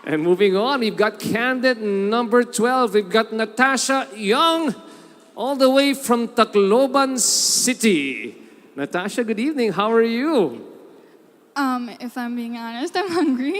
And moving on, we've got candidate number 12. We've got Natasha Jung, all the way from Tacloban City. Natasha, good evening. How are you? If I'm being honest, I'm hungry.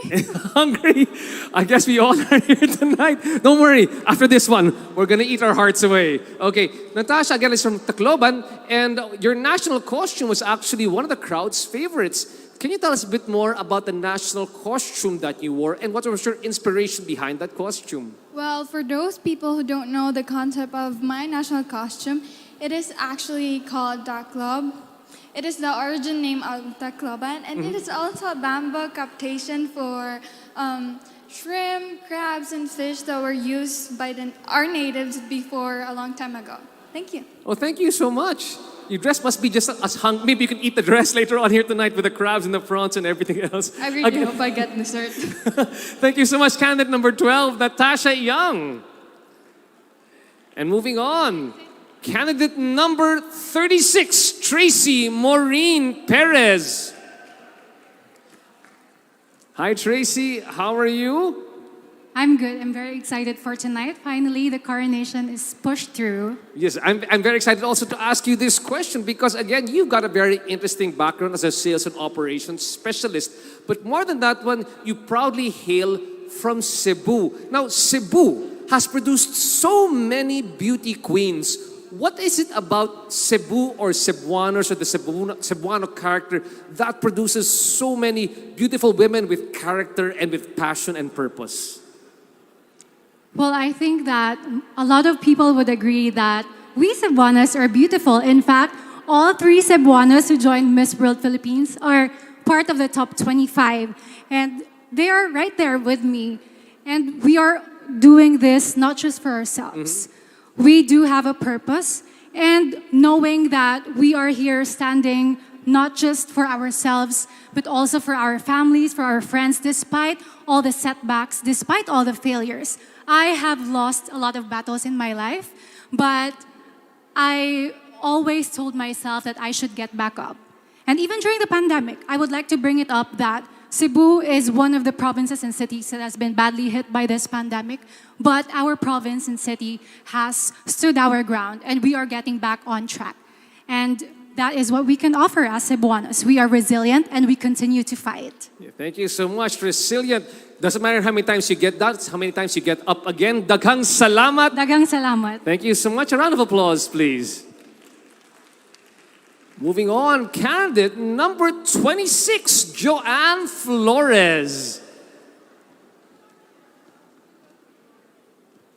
Hungry? I guess we all are here tonight. Don't worry. After this one, we're gonna eat our hearts away. Okay, Natasha, again, is from Tacloban, and your national costume was actually one of the crowd's favorites. Can you tell us a bit more about the national costume that you wore, and what was your inspiration behind that costume? Well, for those people who don't know the concept of my national costume, it is actually called Taclob. It is the origin name of Tacloban, and it is also a bamboo captation for shrimp, crabs, and fish that were used by our natives before a long time ago. Thank you. Oh, thank you so much. Your dress must be just as hung. Maybe you can eat the dress later on here tonight with the crabs and the prawns and everything else. I really hope I get dessert. Thank you so much, candidate number 12, Natasha Jung. And moving on, candidate number 36, Tracy Maureen Perez. Hi, Tracy. How are you? I'm good. I'm very excited for tonight. Finally, the coronation is pushed through. Yes, I'm very excited also to ask you this question because, again, you've got a very interesting background as a sales and operations specialist. But more than that one, you proudly hail from Cebu. Now, Cebu has produced so many beauty queens. What is it about Cebu or Cebuanos or the Cebuano character that produces so many beautiful women with character and with passion and purpose? Well, I think that a lot of people would agree that we Cebuanos are beautiful. In fact, all 3 Cebuanos who joined Miss World Philippines are part of the top 25. And they are right there with me. And we are doing this not just for ourselves. We do have a purpose. And knowing that we are here standing not just for ourselves, but also for our families, for our friends, despite all the setbacks, despite all the failures. I have lost a lot of battles in my life, but I always told myself that I should get back up. And even during the pandemic, I would like to bring it up that Cebu is one of the provinces and cities that has been badly hit by this pandemic, but our province and city has stood our ground and we are getting back on track. And that is what we can offer as Cebuanos. We are resilient and we continue to fight. Yeah, thank you so much. Resilient. Doesn't matter how many times you get down, it's how many times you get up again. Daghang salamat. Daghang salamat. Thank you so much. A round of applause, please. Moving on, candidate number 26, Joanne Flores.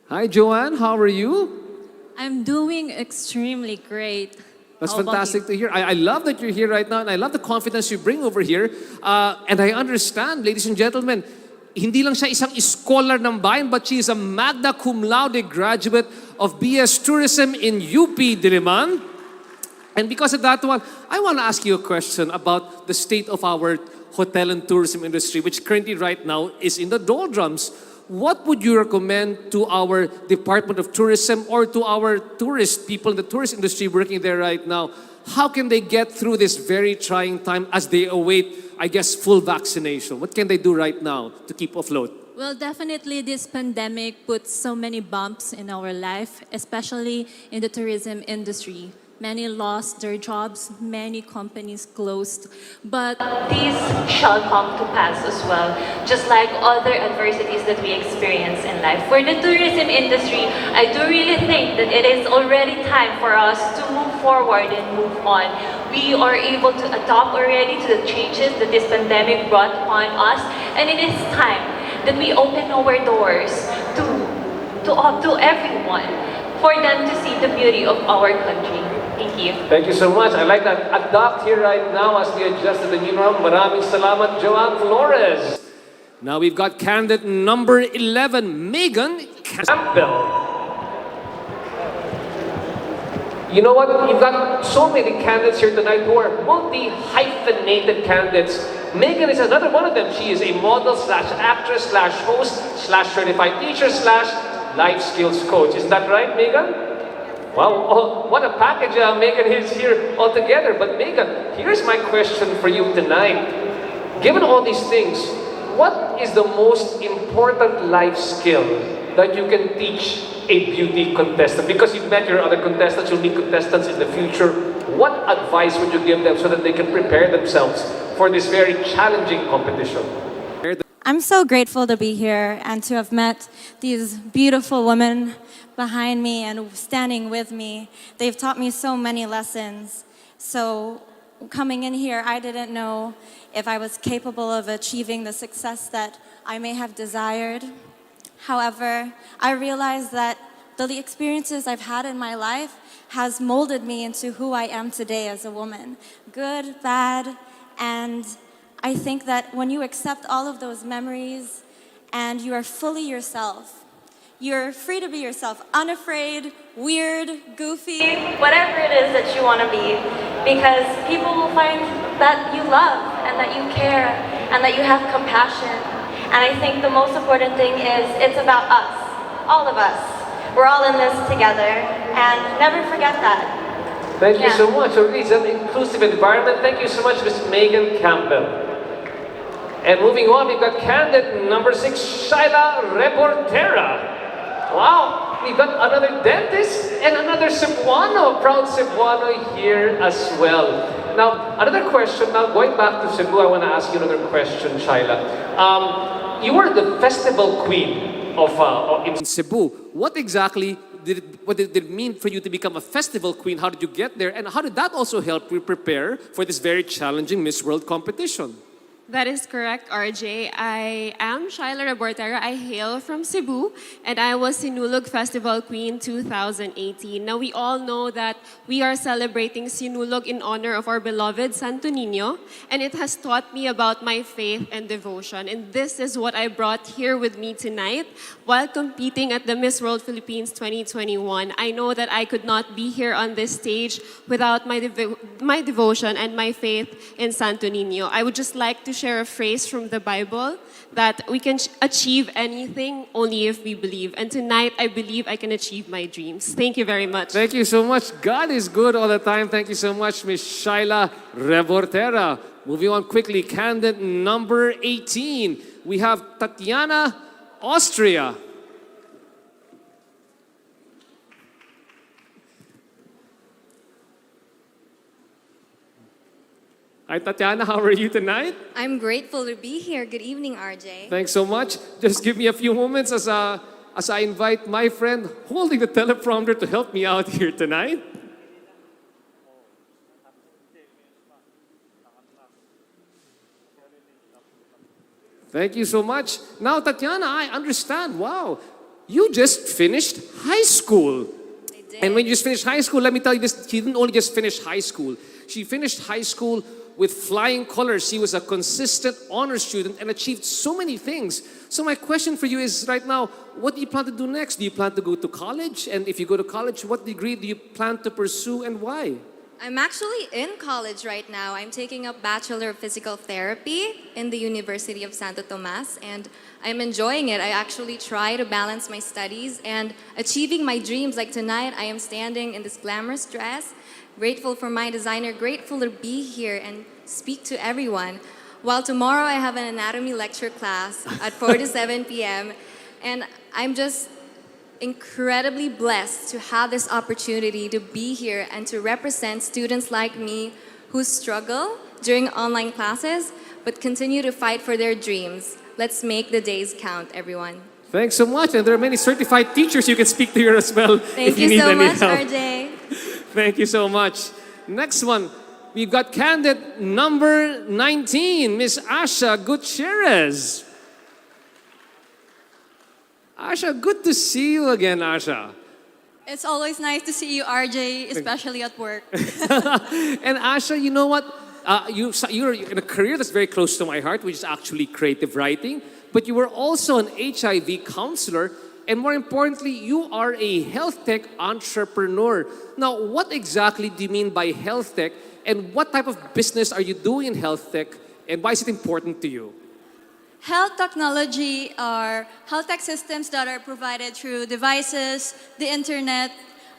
Hi, Joanne. How are you? I'm doing extremely great. That's How about fantastic you? to hear. I love that you're here right now, and I love the confidence you bring over here. And I understand, ladies and gentlemen, hindi lang siya isang scholar ng bayan, but she is a magna cum laude graduate of BS Tourism in UP Diliman. And because of that one, I want to ask you a question about the state of our hotel and tourism industry, which currently right now is in the doldrums. What would you recommend to our Department of Tourism or to our tourist people in the tourist industry working there right now? How can they get through this very trying time as they await, I guess, full vaccination? What can they do right now to keep afloat? Well, definitely this pandemic puts so many bumps in our life, especially in the tourism industry. Many lost their jobs, many companies closed, but these shall come to pass as well, just like other adversities that we experience in life. For the tourism industry, I do really think that it is already time for us to move forward and move on. We are able to adapt already to the changes that this pandemic brought upon us, and it is time that we open our doors to everyone for them to see the beauty of our country. Thank you. Thank you so much. I like that. Adapt here right now as we adjust to the new norm. Maraming salamat, Joanne Flores. Now we've got candidate number 11, Megan Campbell. You know what? You've got so many candidates here tonight who are multi-hyphenated candidates. Megan is another one of them. She is a model slash actress slash host slash certified teacher slash life skills coach. Isn't that right, Megan? Wow, oh, what a package Megan is here altogether. But Megan, here's my question for you tonight. Given all these things, what what is the most important life skill that you can teach a beauty contestant? Because you've met your other contestants, you'll meet contestants in the future. What advice would you give them so that they can prepare themselves for this very challenging competition? I'm so grateful to be here and to have met these beautiful women behind me and standing with me. They've taught me so many lessons. So coming in here, I didn't know if I was capable of achieving the success that I may have desired. However, I realized that the experiences I've had in my life has molded me into who I am today as a woman. Good, bad, and I think that when you accept all of those memories and you are fully yourself, you're free to be yourself, unafraid, weird, goofy. Whatever it is that you want to be, because people will find that you love and that you care and that you have compassion. And I think the most important thing is it's about us, all of us. We're all in this together, and never forget that. Thank you so much. So it's an inclusive environment. Thank you so much, Ms. Megan Campbell. And moving on, we've got candidate number 6, Shaila Rebortera. Wow, we've got another dentist and another Cebuano, proud Cebuano here as well. Now, another question, now going back to Cebu, I want to ask you another question, Shaila. You were the festival queen in Cebu. What exactly did it mean for you to become a festival queen? How did you get there? And how did that also help you prepare for this very challenging Miss World competition? That is correct, RJ. I am Shaila Rebortera. I hail from Cebu, and I was Sinulog Festival Queen 2018. Now, we all know that we are celebrating Sinulog in honor of our beloved Santo Niño, and it has taught me about my faith and devotion. And this is what I brought here with me tonight while competing at the Miss World Philippines 2021. I know that I could not be here on this stage without my devotion and my faith in Santo Niño. I would just like to share a phrase from the Bible that we can achieve anything only if we believe. And tonight, I believe I can achieve my dreams. Thank you very much. Thank you so much. God is good all the time. Thank you so much, Ms. Shaila Rebortera. Moving on quickly, candidate number 18. We have Tatyana Austria. Hi, Tatyana. How are you tonight? I'm grateful to be here. Good evening, RJ. Thanks so much. Just give me a few moments as I invite my friend holding the teleprompter to help me out here tonight. Thank you so much. Now, Tatyana, I understand. Wow, you just finished high school. I did. And when you just finished high school, let me tell you this, she didn't only just finish high school. She finished high school with flying colors. She was a consistent honor student and achieved so many things. So my question for you is right now, what do you plan to do next? Do you plan to go to college? And if you go to college, what degree do you plan to pursue and why? I'm actually in college right now. I'm taking a Bachelor of Physical Therapy in the University of Santo Tomas, and I'm enjoying it. I actually try to balance my studies and achieving my dreams. Like tonight, I am standing in this glamorous dress, grateful for my designer, grateful to be here and speak to everyone. While tomorrow I have an anatomy lecture class at 4 to 7 p.m. And I'm just incredibly blessed to have this opportunity to be here and to represent students like me who struggle during online classes but continue to fight for their dreams. Let's make the days count, everyone. Thanks so much. And there are many certified teachers you can speak to here as well. Thank if you need so any much, help. RJ. Thank you so much. Next one, we've got candidate number 19, Miss Asha Gutierrez. Asha, good to see you again, Asha. It's always nice to see you, RJ, especially at work. And Asha, you know what? You're in a career that's very close to my heart, which is actually creative writing. But you were also an HIV counselor. And more importantly, you are a health tech entrepreneur. Now, what exactly do you mean by health tech? And what type of business are you doing in health tech? And why is it important to you? Health technology are health tech systems that are provided through devices, the internet,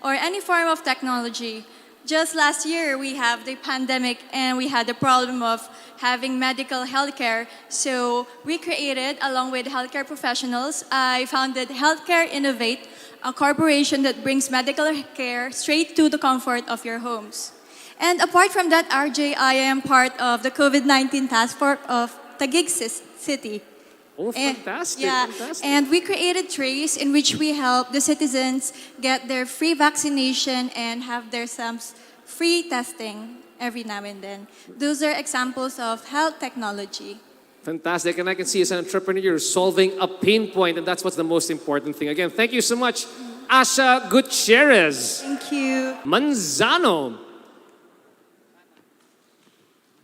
or any form of technology Just last year, we have the pandemic and we had the problem of having medical healthcare. So we created, along with healthcare professionals, I founded Healthcare Innovate, a corporation that brings medical care straight to the comfort of your homes. And apart from that, RJ, I am part of the COVID-19 task force of Taguig City. Oh, fantastic, Yeah, fantastic. and we created Trace in which we help the citizens get their free vaccination and have their free testing every now and then. Those are examples of health technology. Fantastic, and I can see as an entrepreneur, you're solving a pain point, and that's what's the most important thing. Again, thank you so much, Asha Gutierrez. Thank you. Manzano.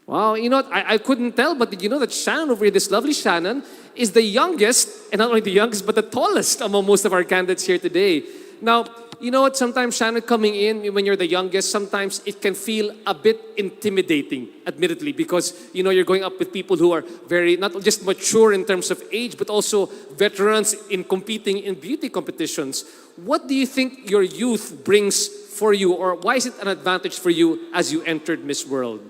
Wow, you know what? I couldn't tell, but did you know that Shannen over here, this lovely Shannen, is the youngest, and not only the youngest, but the tallest among most of our candidates here today. Now, you know what? Sometimes Shannen coming in, when you're the youngest, sometimes it can feel a bit intimidating, admittedly, because, you know, you're going up with people who are very, not just mature in terms of age, but also veterans in competing in beauty competitions. What do you think your youth brings for you, or why is it an advantage for you as you entered Miss World?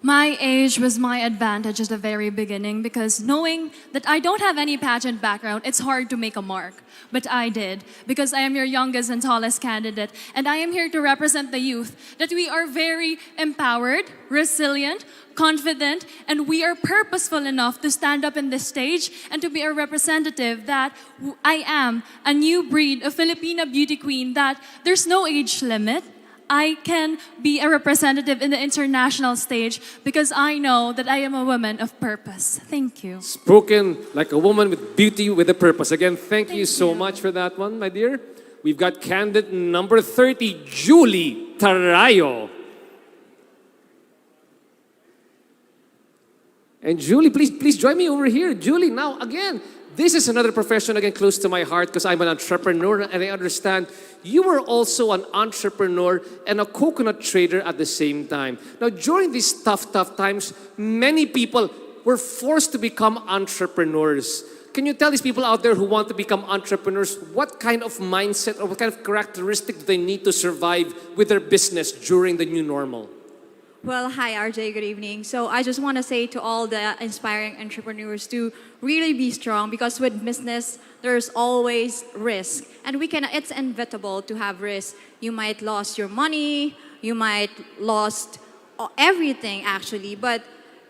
My age was my advantage at the very beginning because knowing that I don't have any pageant background, it's hard to make a mark. But I did because I am your youngest and tallest candidate, and I am here to represent the youth that we are very empowered, resilient, confident, and we are purposeful enough to stand up in this stage and to be a representative that I am a new breed of Filipina beauty queen, that there's no age limit. I can be a representative in the international stage because I know that I am a woman of purpose. Thank you. Spoken like a woman with beauty with a purpose. Again, thank you so much for that one, my dear. We've got candidate number 30, Julie Tarrayo. And Julie, please join me over here. Julie, now again, this is another profession, again, close to my heart because I'm an entrepreneur and I understand you were also an entrepreneur and a coconut trader at the same time. Now, during these tough times, many people were forced to become entrepreneurs. Can you tell these people out there who want to become entrepreneurs what kind of mindset or what kind of characteristic do they need to survive with their business during the new normal? Well, hi RJ, good evening. So I just want to say to all the inspiring entrepreneurs to really be strong because with business, there's always risk. And it's inevitable to have risk. You might lose your money, you might lost everything actually. But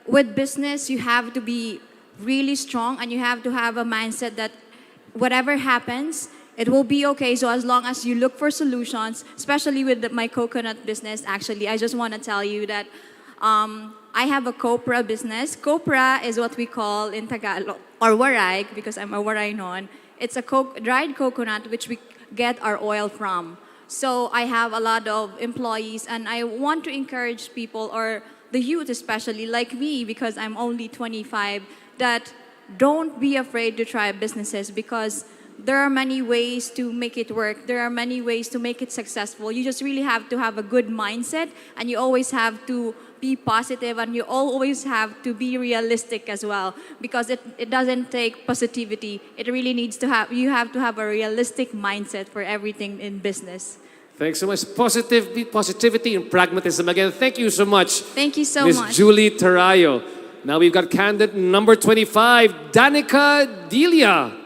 with business, you have to be really strong and you have to have a mindset that whatever happens, it will be okay. So as long as you look for solutions, especially with my coconut business, actually, I just want to tell you that I have a copra business. Copra is what we call in Tagalog, or waray, because I'm a waray non. It's a dried coconut which we get our oil from. So I have a lot of employees and I want to encourage people, or the youth especially, like me, because I'm only 25, that don't be afraid to try businesses because there are many ways to make it work. There are many ways to make it successful. You just really have to have a good mindset and you always have to be positive and you always have to be realistic as well because it doesn't take positivity. It really needs to have, you have to have a realistic mindset for everything in business. Thanks so much. Positivity and pragmatism. Again, thank you so much. Thank you so Ms. much. Julie Tarrayo. Now we've got candidate number 25, Danica Dilla.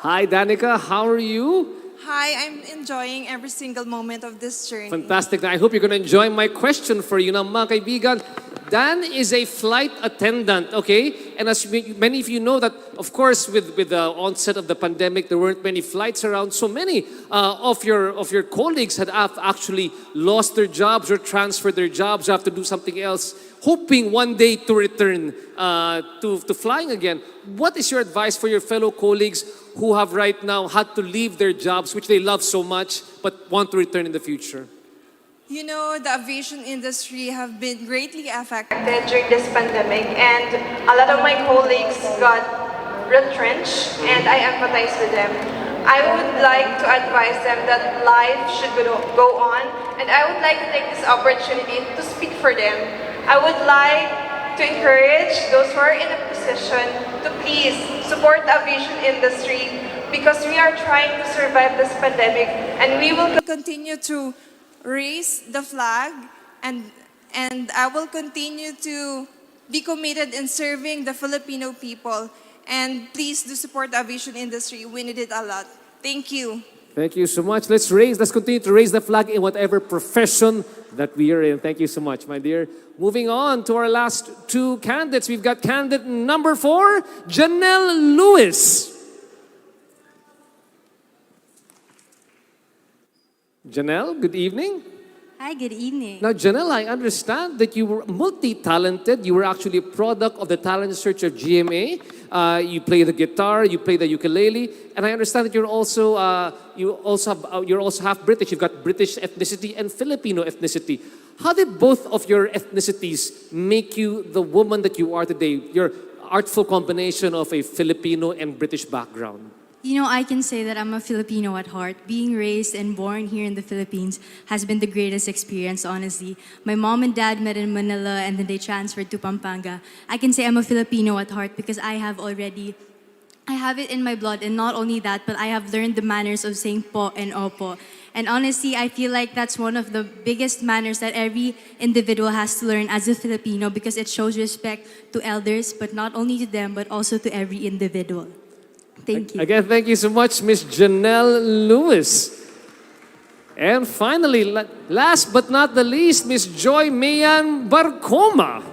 Hi, Danica. How are you? Hi, I'm enjoying every single moment of this journey. Fantastic. I hope you're going to enjoy my question for you. Now, mga kaibigan, Dan is a flight attendant, okay? And as many of you know that, of course, with the onset of the pandemic, there weren't many flights around. So many of your colleagues had actually lost their jobs or transferred their jobs or have to do something else, hoping one day to return to flying again. What is your advice for your fellow colleagues who have right now had to leave their jobs, which they love so much, but want to return in the future? You know, the aviation industry have been greatly affected during this pandemic, and a lot of my colleagues got retrenched, and I empathize with them. I would like to advise them that life should go on, and I would like to take this opportunity to speak for them. I would like to encourage those who are in a position to please support the aviation industry because we are trying to survive this pandemic and we will continue to raise the flag, and I will continue to be committed in serving the Filipino people. And please do support the aviation industry. We need it a lot. Thank you. Thank you so much. Let's continue to raise the flag in whatever profession that we are in. Thank you so much, my dear. Moving on to our last two candidates. We've got candidate number 4, Janelle Lewis. Janelle, good evening. Hi, good evening. Now, Janelle, I understand that you were multi-talented. You were actually a product of the talent search of GMA. You play the guitar, you play the ukulele, and I understand that you're also half British. You've got British ethnicity and Filipino ethnicity. How did both of your ethnicities make you the woman that you are today? Your artful combination of a Filipino and British background. You know, I can say that I'm a Filipino at heart. Being raised and born here in the Philippines has been the greatest experience, honestly. My mom and dad met in Manila and then they transferred to Pampanga. I can say I'm a Filipino at heart because I have it in my blood, and not only that, but I have learned the manners of saying po and opo. And honestly, I feel like that's one of the biggest manners that every individual has to learn as a Filipino because it shows respect to elders, but not only to them, but also to every individual. Thank you. Again, thank you so much, Miss Janelle Lewis. And finally, last but not the least, Miss Joy Mayan Barcoma.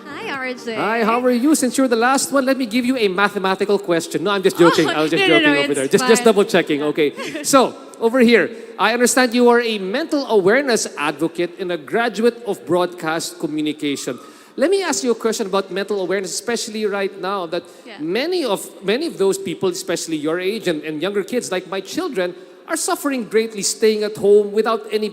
Hi, RJ. Hi, how are you? Since you're the last one, let me give you a mathematical question. No, I'm just joking. I was just joking over there. Just double checking. Okay. So, over here, I understand you are a mental awareness advocate and a graduate of broadcast communication. Let me ask you a question about mental awareness, especially right now that many of those people, especially your age and younger kids like my children, are suffering greatly staying at home without any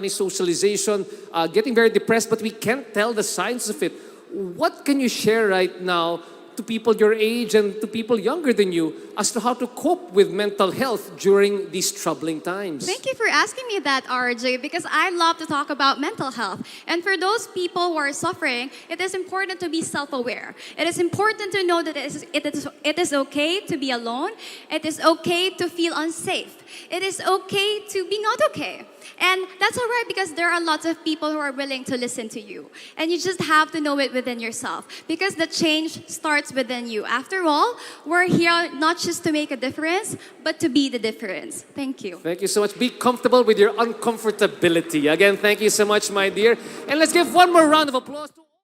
socialization, getting very depressed, but we can't tell the signs of it. What can you share right now to people your age and to people younger than you as to how to cope with mental health during these troubling times? Thank you for asking me that, RJ, because I love to talk about mental health. And for those people who are suffering, it is important to be self-aware. It is important to know that it is okay to be alone. It is okay to feel unsafe. It is okay to be not okay. And that's all right because there are lots of people who are willing to listen to you. And you just have to know it within yourself because the change starts within you. After all, we're here not just to make a difference, but to be the difference. Thank you. Thank you so much. Be comfortable with your uncomfortability. Again, thank you so much, my dear. And let's give one more round of applause to